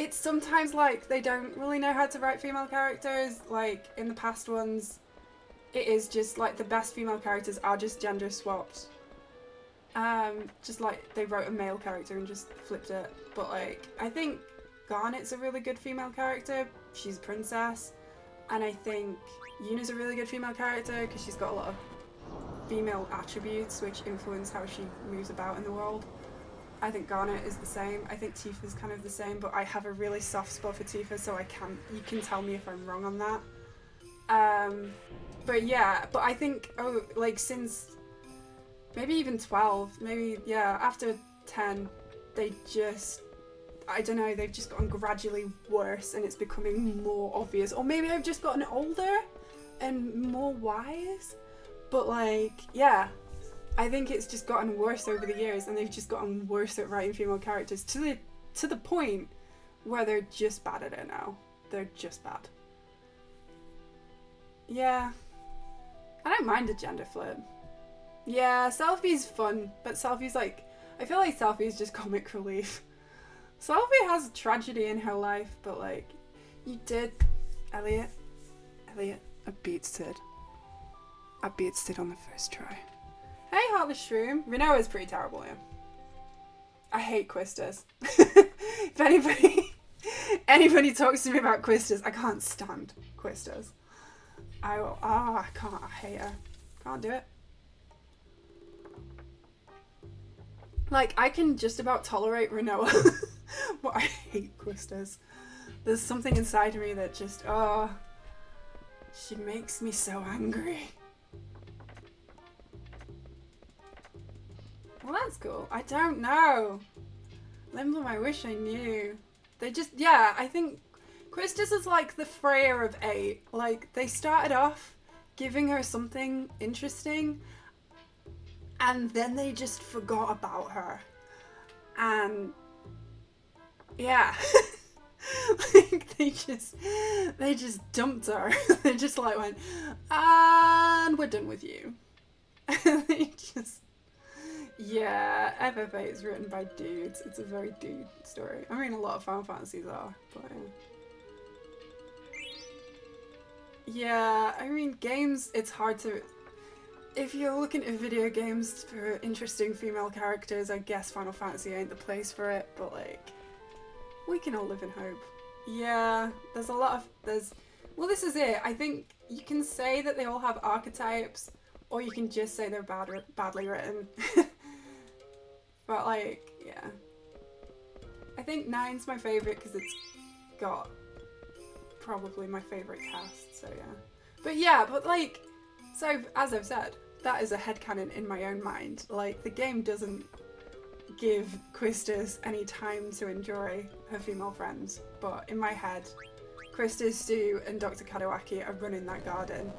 it's sometimes like they don't really know how to write female characters. Like in the past ones, it is just like the best female characters are just gender swapped. Just like they wrote a male character and just flipped it. But like I think Garnet's a really good female character. She's a princess, and I think Yuna's a really good female character because she's got a lot of female attributes which influence how she moves about in the world. I think Garnet is the same. I think Tifa's kind of the same, but I have a really soft spot for Tifa, so you can tell me if I'm wrong on that. But yeah, but I think, like since maybe even 12, maybe, yeah, after 10, they just, I don't know, they've just gotten gradually worse and it's becoming more obvious. Or maybe I've just gotten older and more wise, but like, yeah. I think it's just gotten worse over the years, and they've just gotten worse at writing female characters to the point where they're just bad at it now. They're just bad. Yeah. I don't mind a gender flip. Yeah, Selfie's fun, but Selfie's like, I feel like Selfie's just comic relief. Selfie has tragedy in her life, but like, you did, Elliot, I beat Sid. I beat Sid on the first try. Hey, Heartless Shroom. Renoa's pretty terrible, yeah. I hate Quistas. If anybody talks to me about Quistas, I can't stand Quistas. I can't, I hate her. Can't do it. Like, I can just about tolerate Renoa, but I hate Quistas. There's something inside me that just, she makes me so angry. Well, that's cool. I don't know. Limblom, I wish I knew. They just, yeah, I think Quistis is like the Freya of 8. Like, they started off giving her something interesting, and then they just forgot about her. And, yeah. Like, they just dumped her. They just like went, and we're done with you. And they just, yeah, FF8 is written by dudes. It's a very dude story. I mean, a lot of Final Fantasies are, but yeah, I mean, games, it's hard to, if you're looking at video games for interesting female characters, I guess Final Fantasy ain't the place for it, but like, we can all live in hope. Yeah, there's a lot of, well, this is it. I think you can say that they all have archetypes, or you can just say they're badly written. But like, yeah. I think 9's my favourite because it's got probably my favourite cast, so yeah. But yeah, but like, so as I've said, that is a headcanon in my own mind. Like, the game doesn't give Quistis any time to enjoy her female friends, but in my head, Quistis, Stu and Dr. Kadawaki are running that garden.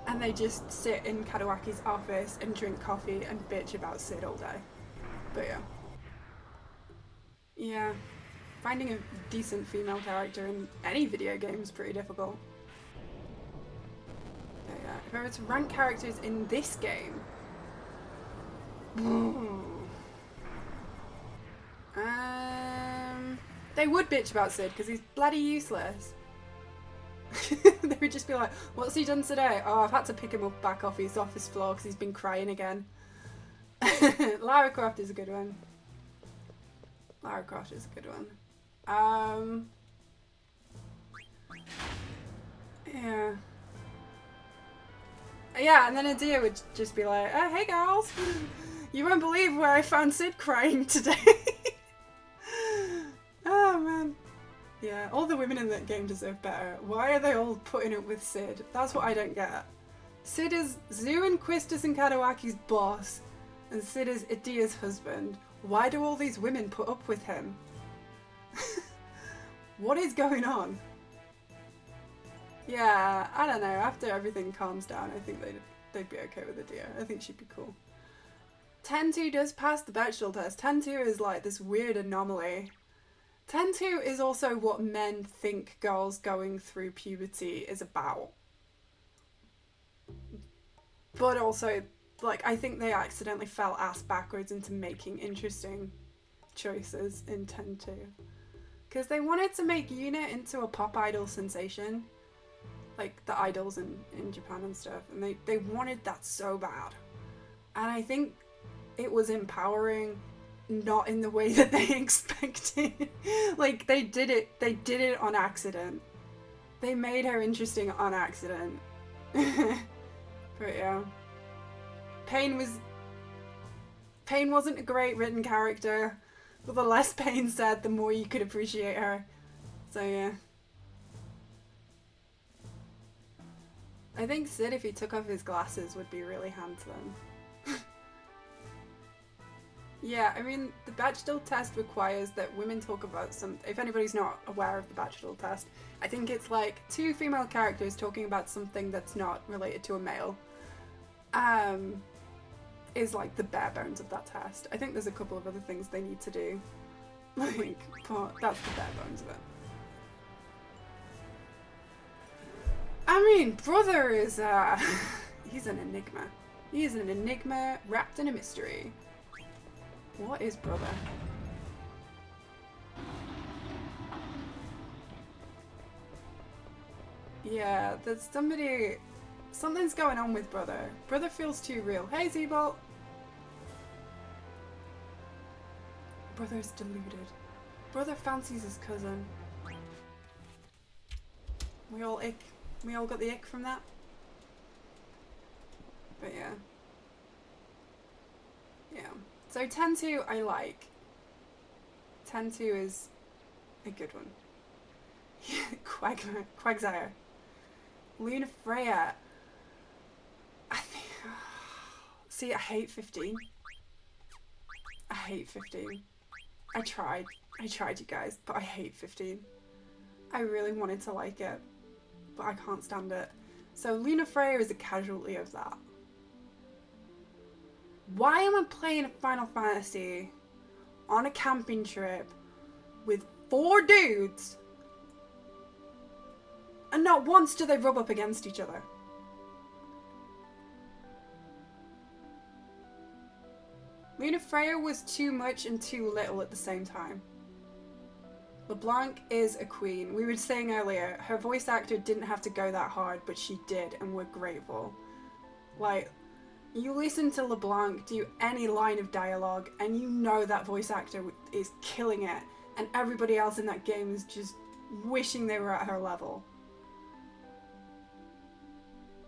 And they just sit in Kadawaki's office and drink coffee and bitch about Sid all day. But yeah. Yeah. Finding a decent female character in any video game is pretty difficult. But yeah. If I were to rank characters in this game... they would bitch about Sid because he's bloody useless. They would just be like, what's he done today? Oh, I've had to pick him up back off his office floor because he's been crying again. Lara Croft is a good one. Lara Croft is a good one. Yeah. Yeah, and then Adia would just be like, oh, hey girls, you won't believe where I found Sid crying today. Oh man. Yeah, all the women in that game deserve better. Why are they all putting up with Sid? That's what I don't get. Sid is Zu and Quistis and Kadawaki's boss, and Sid is Adia's husband. Why do all these women put up with him? What is going on? Yeah, I don't know. After everything calms down, I think they'd be okay with Adia. I think she'd be cool. 10-2 does pass the Bechdel test. 10-2 is like this weird anomaly. 10-2 is also what men think girls going through puberty is about. But also, like, I think they accidentally fell ass backwards into making interesting choices in 10-2. Because they wanted to make Unit into a pop idol sensation. Like the idols in Japan and stuff. And they wanted that so bad. And I think it was empowering, not in the way that they expected. Like they did it on accident. They made her interesting on accident. But yeah. Pain wasn't a great written character, but the less Pain said, the more you could appreciate her. So yeah. I think Sid, if he took off his glasses, would be really handsome. Yeah, I mean, the Bechdel test requires that women talk about some... If anybody's not aware of the Bechdel test, I think it's like 2 female characters talking about something that's not related to a male. Is like the bare bones of that test. I think there's a couple of other things they need to do. Like, but that's the bare bones of it. I mean, Brother is, he's an enigma. He is an enigma wrapped in a mystery. What is Brother? Yeah, there's something's going on with Brother. Brother feels too real. Hey, Z-Bolt! Brother's deluded. Brother fancies his cousin. We all got the ick from that. But yeah. Yeah. So 10-2 I like. 10-2 is a good one. Quagsire. Luna Freya. I think... See, I hate 15. I hate 15. I tried, you guys, but I hate 15. I really wanted to like it, but I can't stand it. So Luna Freya is a casualty of that. Why am I playing a Final Fantasy on a camping trip with 4 dudes and not once do they rub up against each other? Luna Freya was too much and too little at the same time. LeBlanc is a queen. We were saying earlier, her voice actor didn't have to go that hard, but she did, and we're grateful. Like, you listen to LeBlanc do any line of dialogue, and you know that voice actor is killing it, and everybody else in that game is just wishing they were at her level.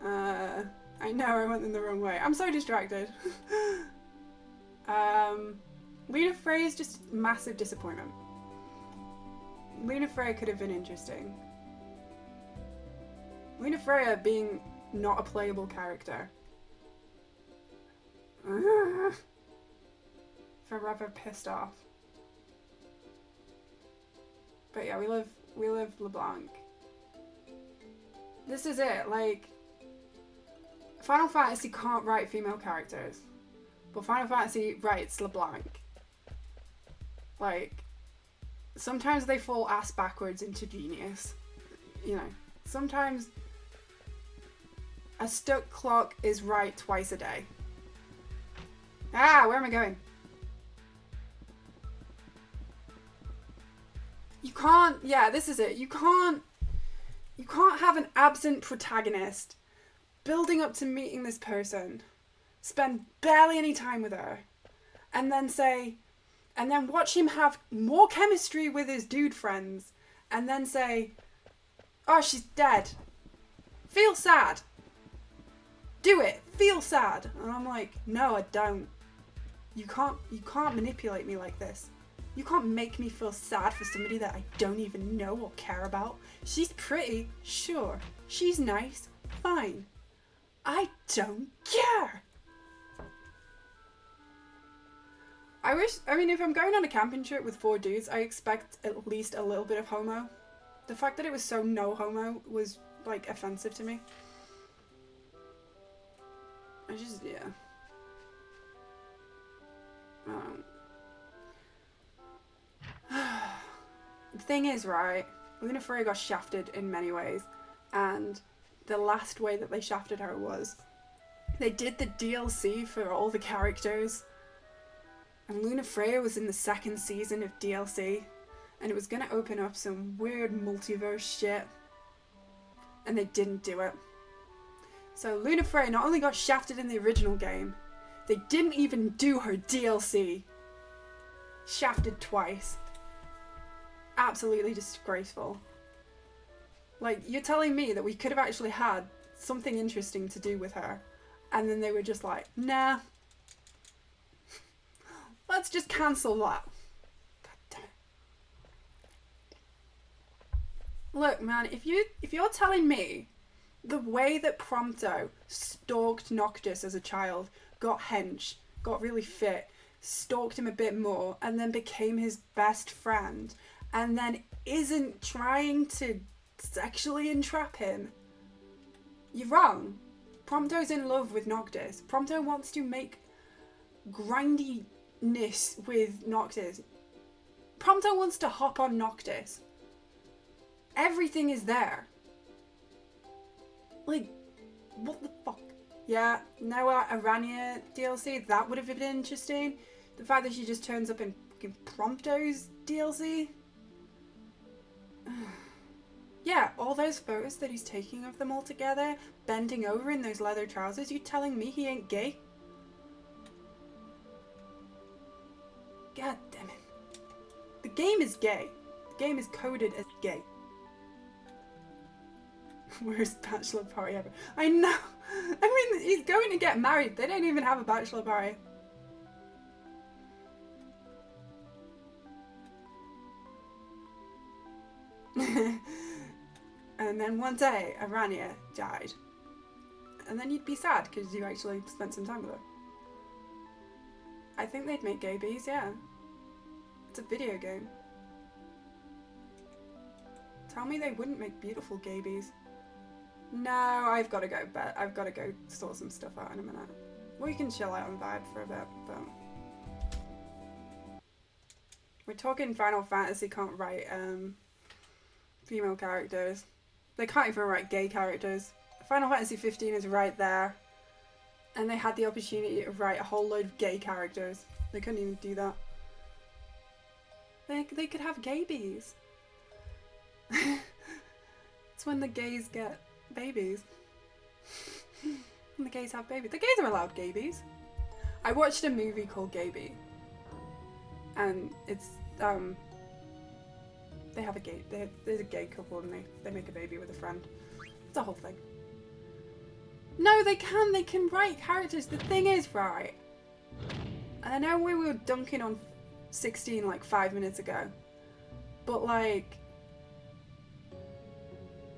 I know I went in the wrong way. I'm so distracted. Luna Freya is just massive disappointment. Luna Freya could have been interesting. Luna Freya being not a playable character. Forever pissed off. But yeah, we love LeBlanc. This is it, like, Final Fantasy can't write female characters. But Final Fantasy writes LeBlanc. Like, sometimes they fall ass backwards into genius. You know, sometimes a stuck clock is right twice a day. Ah, where am I going? You can't, yeah, this is it. You can't have an absent protagonist building up to meeting this person, spend barely any time with her, and then watch him have more chemistry with his dude friends, and then say, oh, she's dead. Feel sad. Do it. Feel sad. And I'm like, no, I don't. You can't manipulate me like this. You can't make me feel sad for somebody that I don't even know or care about. She's pretty, sure. She's nice, fine. I don't care. I mean, if I'm going on a camping trip with 4 dudes, I expect at least a little bit of homo. The fact that it was so no homo was, like, offensive to me. Yeah. The thing is, right, Luna Freya got shafted in many ways, and the last way that they shafted her was they did the DLC for all the characters, and Luna Freya was in the 2nd season of DLC, and it was gonna open up some weird multiverse shit, and they didn't do it. So Luna Frey not only got shafted in the original game, they didn't even do her DLC. Shafted twice. Absolutely disgraceful. Like, you're telling me that we could have actually had something interesting to do with her, and then they were just like, nah. Let's just cancel that. God damn it. Look, man, if you're telling me the way that Prompto stalked Noctis as a child, got hench, got really fit, stalked him a bit more, and then became his best friend, and then isn't trying to sexually entrap him, you're wrong. Prompto's in love with Noctis. Prompto wants to make grindiness with Noctis. Prompto wants to hop on Noctis. Everything is there. Like, what the fuck? Yeah, no Aranya DLC, that would have been interesting. The fact that she just turns up in fucking Prompto's DLC. Yeah, all those photos that he's taking of them all together, bending over in those leather trousers, you telling me he ain't gay? God damn it. The game is gay. The game is coded as gay. Worst bachelor party ever. I know! I mean, he's going to get married. They don't even have a bachelor party. And then one day, Aranya died. And then you'd be sad because you actually spent some time with her. I think they'd make gay bees, yeah. It's a video game. Tell me they wouldn't make beautiful gay bees. No, I've got to go bet. I've got to go sort some stuff out in a minute. We can chill out and vibe for a bit, but... We're talking Final Fantasy can't write female characters. They can't even write gay characters. Final Fantasy 15 is right there. And they had the opportunity to write a whole load of gay characters. They couldn't even do that. They could have gay bees. It's when the gays get babies. When the gays have babies. The gays are allowed gay bees. I watched a movie called Gay Bee. And it's, they have a gay, there's a gay couple and they make a baby with a friend. It's a whole thing. No, they can write characters. The thing is, right, and I know we were dunking on 16 like 5 minutes ago, but like,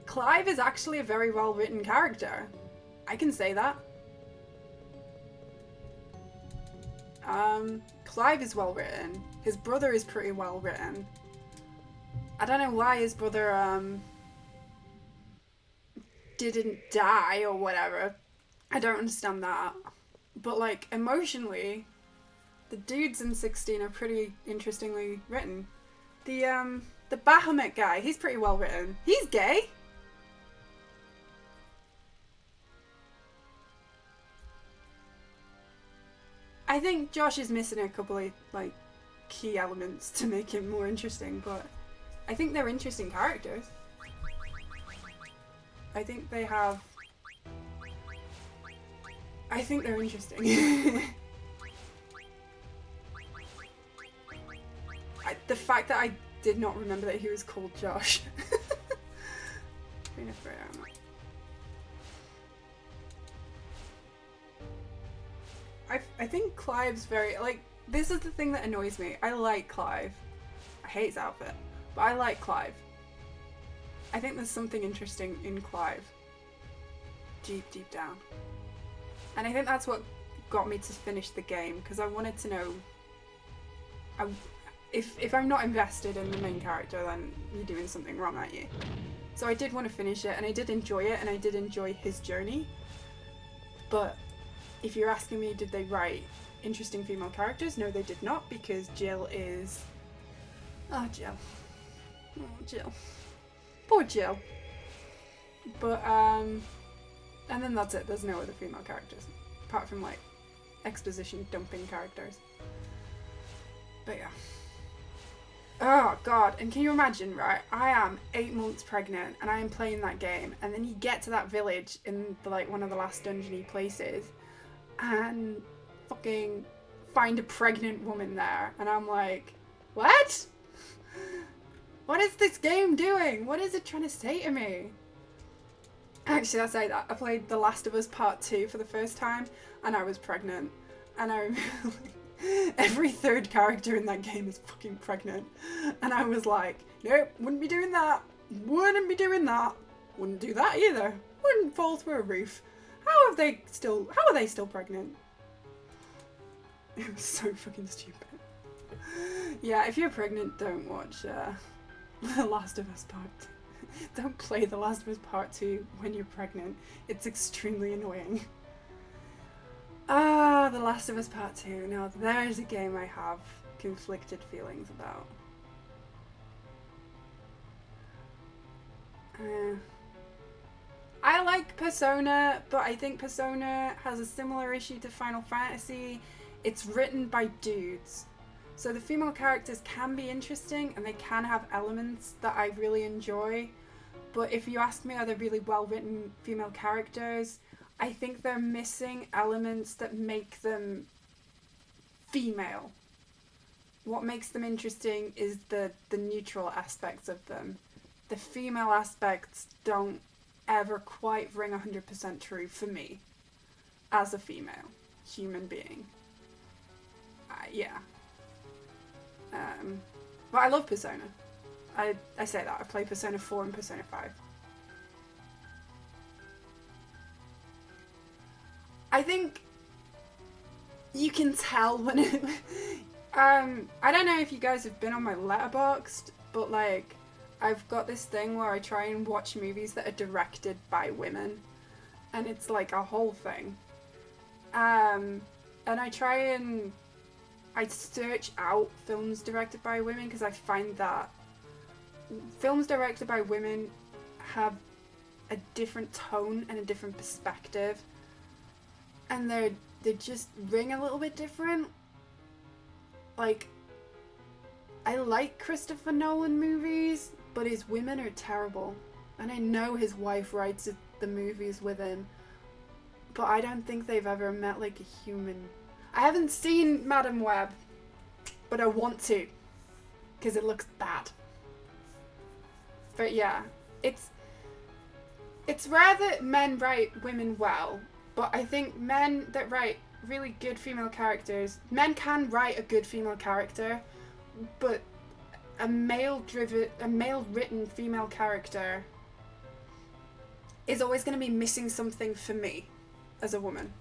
Clive is actually a very well written character. I can say that. Clive is well written. His brother is pretty well written. I don't know why his brother didn't die or whatever. I don't understand that. But like emotionally, the dudes in 16 are pretty interestingly written. The Bahamut guy, he's pretty well written. He's gay. I think Josh is missing a couple of like key elements to make him more interesting, but I think they're interesting characters. I think they have... I think they're interesting. The fact that I did not remember that he was called Josh. I think Clive's very, like, this is the thing that annoys me. I like Clive. I hate his outfit, but I like Clive. I think there's something interesting in Clive. Deep down. And I think that's what got me to finish the game, because I wanted to know... If I'm not invested in the main character, then you're doing something wrong, aren't you? So I did want to finish it, and I did enjoy it, and I did enjoy his journey. But if you're asking me, did they write interesting female characters? No, they did not, because Jill is... Oh, Jill. Oh, Jill. Poor Jill. But, and then that's it. There's no other female characters. Apart from, like, exposition dumping characters. But yeah. Oh god, and can you imagine, right? I am 8 months pregnant and I am playing that game, and then you get to that village in the, like one of the last dungeony places and fucking find a pregnant woman there, and I'm like, what? What is this game doing? What is it trying to say to me? Actually, I say that. I played The Last of Us Part 2 for the first time and I was pregnant. And I remember every third character in that game is fucking pregnant. And I was like, nope, wouldn't be doing that. Wouldn't be doing that. Wouldn't do that either. Wouldn't fall through a roof. How are they still pregnant? It was so fucking stupid. Yeah, if you're pregnant, don't watch The Last of Us Part 2. Don't play The Last of Us Part 2 when you're pregnant. It's extremely annoying. Ah, The Last of Us Part 2. Now there's a game I have conflicted feelings about. I like Persona, but I think Persona has a similar issue to Final Fantasy. It's written by dudes. So the female characters can be interesting and they can have elements that I really enjoy. But if you ask me, are they really well written female characters? I think they're missing elements that make them female. What makes them interesting is the neutral aspects of them. The female aspects don't ever quite ring 100% true for me as a female human being. Yeah. But I love Persona. I say that. I play Persona 4 and Persona 5. I think you can tell when it... I don't know if you guys have been on my Letterboxd, but like, I've got this thing where I try and watch movies that are directed by women. And it's like a whole thing. And I try and... I search out films directed by women because I find that films directed by women have a different tone and a different perspective, and they just ring a little bit different. Like, I like Christopher Nolan movies, but his women are terrible, and I know his wife writes the movies with him, but I don't think they've ever met like a human. I haven't seen Madam Web, but I want to, because it looks bad. But yeah, it's rare that men write women well, but I think men that write really good female characters, men can write a good female character, but a male written female character is always going to be missing something for me as a woman.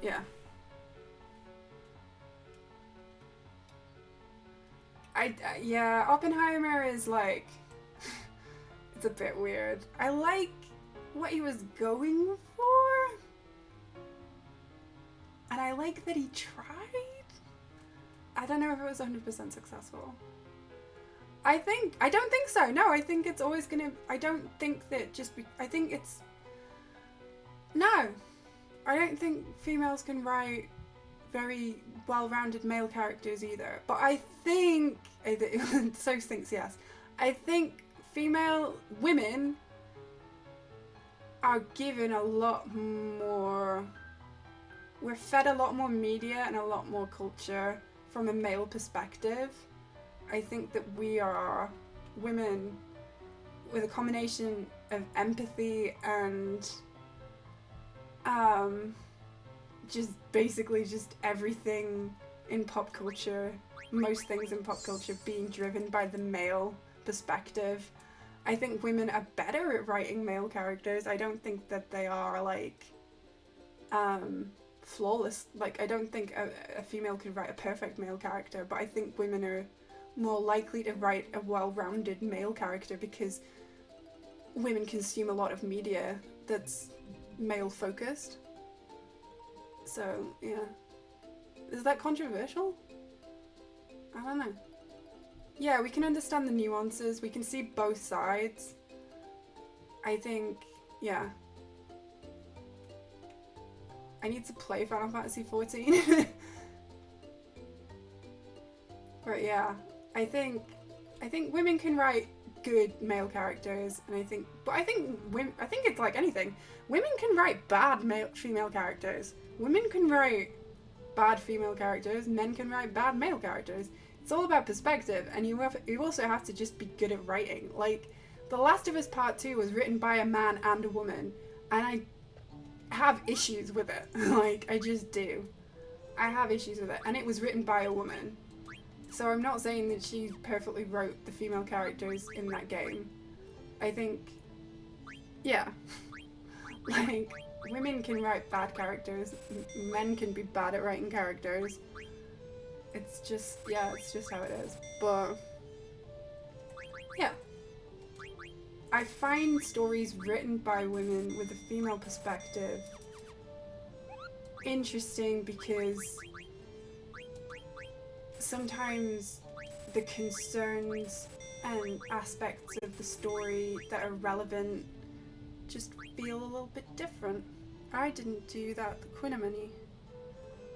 Yeah. Yeah, Oppenheimer is like, it's a bit weird. I like what he was going for, and I like that he tried. I don't know if it was 100% successful. I don't think so. No, I think it's always gonna, I don't think that no. I don't think females can write very well-rounded male characters either. But I think, so thinks yes. I think women are given a lot more, we're fed a lot more media and a lot more culture from a male perspective. I think that we are women with a combination of empathy and just basically just everything in pop culture, most things in pop culture being driven by the male perspective. I think women are better at writing male characters. I don't think that they are like flawless. Like, I don't think a female can write a perfect male character, but I think women are more likely to write a well-rounded male character because women consume a lot of media that's male focused. So yeah, is that controversial? I don't know. Yeah, we can understand the nuances, we can see both sides. I think, yeah, I need to play Final Fantasy XIV. But yeah, I think women can write good male characters, and I think it's like anything. Women can write bad female characters. Women can write bad female characters. Men can write bad male characters. It's all about perspective, and you also have to just be good at writing. Like, The Last of Us Part 2 was written by a man and a woman, and I have issues with it. Like, I just do. I have issues with it, and it was written by a woman. So I'm not saying that she perfectly wrote the female characters in that game. I think, yeah, like, women can write bad characters, men can be bad at writing characters. It's just, yeah, it's just how it is. But, yeah. I find stories written by women with a female perspective interesting because sometimes the concerns and aspects of the story that are relevant just feel a little bit different. I didn't do that Quinamony.